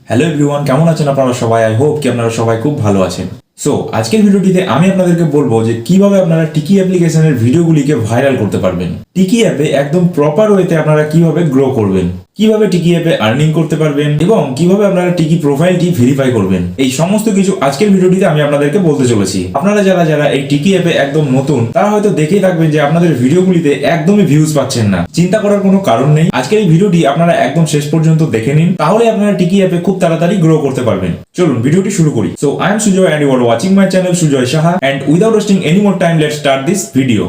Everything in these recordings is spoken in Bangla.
হ্যালো এভরিওয়ান, কেমন আছেন আপনারা সবাই? আই হোপ কি আপনারা সবাই খুব ভালো আছেন। সো আজকের ভিডিওটিতে আমি আপনাদেরকে বলবো যে কিভাবে আপনারা টিকি অ্যাপ্লিকেশনের ভিডিওগুলিকে ভাইরাল করতে পারবেন। টিকি অ্যাপে একদম প্রপার ওয়েতে আপনারা কিভাবে গ্রো করবেন, কিভাবে টিকি অ্যাপে আর্নিং করতে পারবেন এবং কিভাবে আপনারা টিকি প্রোফাইলটি ভেরিফাই করবেন, এই সমস্ত কিছু আজকের ভিডিওটিতে আমি আপনাদেরকে বলতে চলেছি। আপনারা যারা এই টিকি অ্যাপে একদম নতুন তারা হয়তো দেখেই থাকবেন যে আপনাদের ভিডিওগুলিতে একদমই ভিউজ পাচ্ছেন না। চিন্তা করার কোনো কারণ নেই, আজকের এই ভিডিওটি আপনারা একদম শেষ পর্যন্ত দেখে নিন, তাহলে আপনারা টিকি অ্যাপে খুব তাড়াতাড়ি গ্রো করতে পারবেন। চলুন ভিডিওটি শুরু করি। So I am Sujoy and you are watching my channel Sujoy Saha, and without wasting any more time, let's start this video.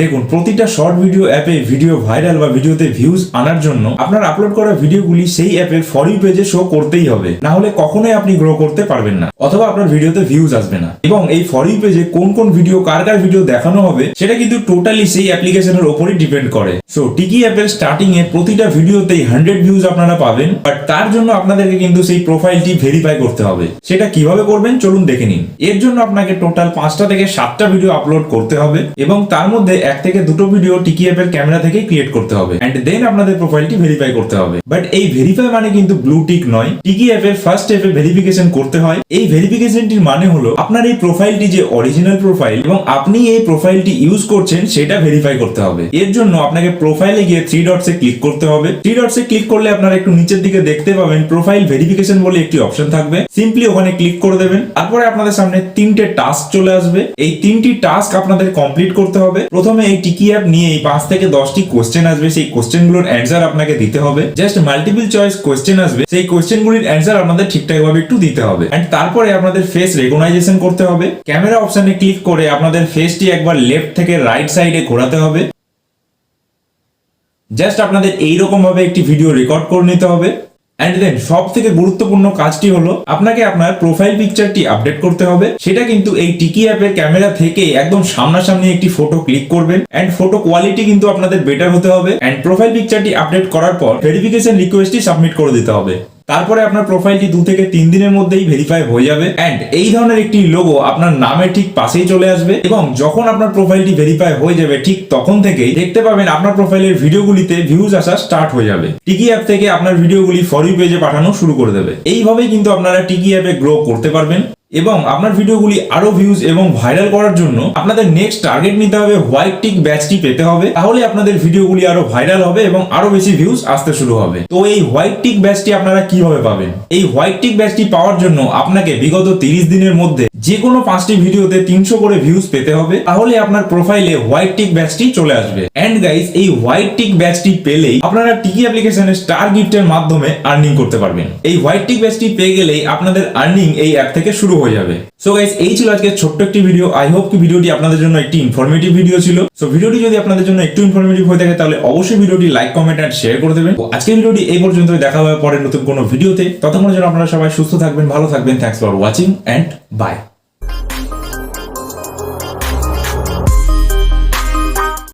দেখুন, প্রতিটা শর্ট ভিডিও অ্যাপে ভিডিও ভাইরাল বা ভিডিওতে ভিউজ আনার জন্য আপনার আপলোড করা ভিডিওগুলি সেই অ্যাপের ফর ইউ পেজে শো করতেই হবে, না হলে কখনোই আপনি গ্রো করতে পারবেন না, অথবা আপনার ভিডিওতে ভিউজ আসবে না। এবং এই ফর ইউ পেজে কোন কোন ভিডিও কার ভিডিও দেখানো হবে সেটা কিন্তু টোটালি সেই অ্যাপ্লিকেশনের উপরই ডিপেন্ড করে। সো টিকি অ্যাপের স্টার্টিং এ প্রতিটা ভিডিওতেই 100 ভিউজ আপনারা পাবেন, বাট তার জন্য আপনাদেরকে কিন্তু সেই প্রোফাইলটি ভেরিফাই করতে হবে। সেটা কিভাবে করবেন চলুন দেখে নিন। এর জন্য আপনাকে টোটাল 5টা থেকে 7টা ভিডিও আপলোড করতে হবে এবং তার মধ্যে 1 থেকে 2টো ভিডিও টিকি অ্যাপের ক্যামেরা থেকে ক্রিয়েট করতে হবে, এন্ড দেন আপনাদের প্রোফাইলটি ভেরিফাই করতে হবে। বাট এই ভেরিফাই মানে কিন্তু ব্লু টিক নয়। টিকি অ্যাপের ফার্স্ট স্টেপে ভেরিফিকেশন করতে হয়। এই ভেরিফিকেশনটির মানে হলো আপনার এই প্রোফাইলটি যে অরিজিনাল প্রোফাইল এবং আপনি এই প্রোফাইলটি ইউজ করছেন সেটা ভেরিফাই করতে হবে। এর জন্য আপনাকে প্রোফাইলে গিয়ে 3 ডটস এ ক্লিক করতে হবে। 3 ডটস এ ক্লিক করলে আপনারা একটু নিচের দিকে দেখতে পাবেন প্রোফাইল ভেরিফিকেশন বলে একটি অপশন থাকবে। সিম্পলি ওখানে ক্লিক করে দেবেন। তারপরে আপনাদের সামনে 3টে টাস্ক চলে আসবে। এই 3টি টাস্ক আপনাদের কমপ্লিট করতে হবে। প্রথমে এই টিকি অ্যাপ নিয়ে এই 5 থেকে 10টি কোশ্চেন আসবে, সেই কোশ্চেনগুলোর অ্যান্সার আপনাকে দিতে হবে। জাস্ট মাল্টিপল চয়েস কোশ্চেন আসবে, সেই কোশ্চেনগুলির অ্যান্সার আপনাদের ঠিকঠাকভাবে একটু দিতে হবে। এন্ড তারপরে আপনাদের ফেস রেকগনাইজেশন করতে হবে। ক্যামেরা অপশনে ক্লিক করে আপনাদের ফেসটি একবার লেফট থেকে রাইট সাইডে ঘোরাতে হবে। জাস্ট আপনাদের এইরকম ভাবে একটি ভিডিও রেকর্ড করে নিতে হবে। এন্ড দেন সব থেকে গুরুত্বপূর্ণ কাজটি হলো আপনাকে আপনার প্রোফাইল পিকচারটি আপডেট করতে হবে। সেটা কিন্তু এই টিকি অ্যাপের ক্যামেরা থেকে একদম সামনাসামনি একটি ফটো ক্লিক করবেন, এন্ড ফটো কোয়ালিটি কিন্তু আপনাদের বেটার হতে হবে। এন্ড প্রোফাইল পিকচারটি আপডেট করার পর ভেরিফিকেশন রিকোয়েস্টটি সাবমিট করে দিতে হবে। তারপরে আপনার প্রোফাইলটি 2 থেকে 3 দিনের মধ্যেই ভেরিফাই হয়ে যাবে, এন্ড এই ধরনের একটি লোগো আপনার নামের ঠিক পাশেই চলে আসবে। এবং যখন আপনার প্রোফাইলটি ভেরিফাই হয়ে যাবে ঠিক তখন থেকেই দেখতে পাবেন আপনার প্রোফাইলের ভিডিওগুলিতে ভিউজ আসা স্টার্ট হয়ে যাবে। টিকি অ্যাপ থেকে আপনার ভিডিওগুলি ফর ইউ পেজে পাঠানো শুরু করে দেবে। এইভাবেই কিন্তু আপনারা টিকি অ্যাপে গ্রো করতে পারবেন। এবং আপনার ভিডিওগুলি আরো ভিউজ এবং ভাইরাল করার জন্য আপনাদের নেক্সট টার্গেট নিতে হবে হোয়াইট টিক ব্যাচটি পেতে হবে, তাহলে আপনাদের ভিডিওগুলি আরো ভাইরাল হবে এবং আরো বেশি ভিউজ আসতে শুরু হবে। তো এই হোয়াইট টিক ব্যাচটি আপনারা কিভাবে পাবেন? এই হোয়াইট টিক ব্যাচটি পাওয়ার জন্য আপনাকে বিগত 30 দিনের মধ্যে যে কোনো 5টি ভিডিওতে 300 করে ভিউজ পেতে হবে, তাহলে আপনার প্রোফাইলে হোয়াইট টিক ব্যাচটি চলে আসবে। এন্ড গাইস, এই হোয়াইট টিক ব্যাচটি পেলেই আপনারা টিকি অ্যাপ্লিকেশনের স্টার গিফটের মাধ্যমে আর্নিং করতে পারবেন। এই হোয়াইট টিক ব্যাচটি পেয়ে গেলেই আপনাদের আর্নিং এই অ্যাপ থেকে শুরু হয়ে যাবে। সো গাইস, এই ছিল আজকে ছোট্ট একটি ভিডিও। আই হোপ কি ভিডিওটি আপনাদের জন্য একটি ইনফরমেটিভ ভিডিও ছিল। সো ভিডিওটি যদি আপনাদের জন্য একটু ইনফরমেটিভ হয়ে থাকে তাহলে অবশ্যই ভিডিওটি লাইক, কমেন্ট এন্ড শেয়ার করে দেবেন। আজকের ভিডিওটি এই পর্যন্তই, দেখা হবে পরে নতুন কোনো ভিডিওতে। ততক্ষণের জন্য আপনারা সবাই সুস্থ থাকবেন, ভালো থাকবেন। Thanks for watching and by.